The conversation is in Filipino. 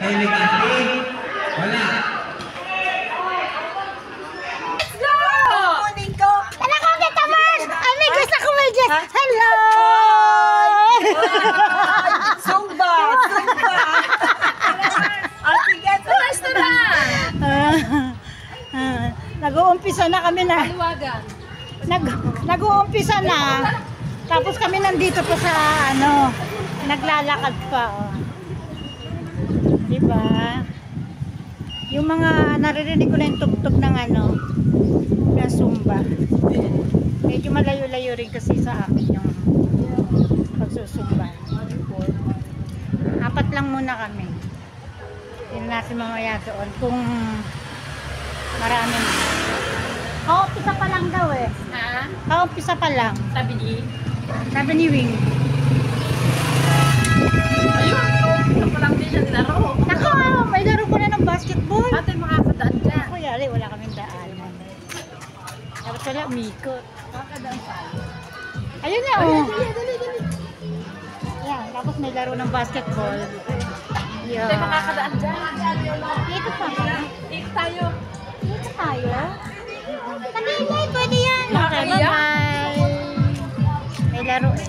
Kayo may country? Wala. Let's go! Kunin ko. Tala ko kita, Mars! Ay, may gusto ko, may gusto. Hello! Zumba! Zumba! Sige, sa restaurant! Nag-uumpisa na kami na. Aliwagan. Nag-uumpisa na. Tapos kami nandito pa sa ano, naglalakad pa. Oh. Diba? Yung mga naririnig ko na yung tugtog ng ano, na Zumba. Medyo malayo-layo rin kasi sa akin yung pagsusumba. Apat lang muna kami. Hindi natin mamaya doon kung marami. Kaumpisa pa lang daw eh. Ha? Kaumpisa pa lang. Sabi ni? Sabi ni Wing. Ayun! Ako lang din siya nilaro. Nako, may laro ko na ng basketball. Ate, makakadaan dyan. Ako yari, wala kaming daanan. Dapat wala umikot. Makakadaan tayo. Ayun na oh. Yan, tapos may laro ng basketball. Yan. Ate, makakadaan dyan. Dito pa. Take tayo. Dito tayo. Kanilay, pwede yan. Okay, Nakakaiyak. bye-bye. May laro eh.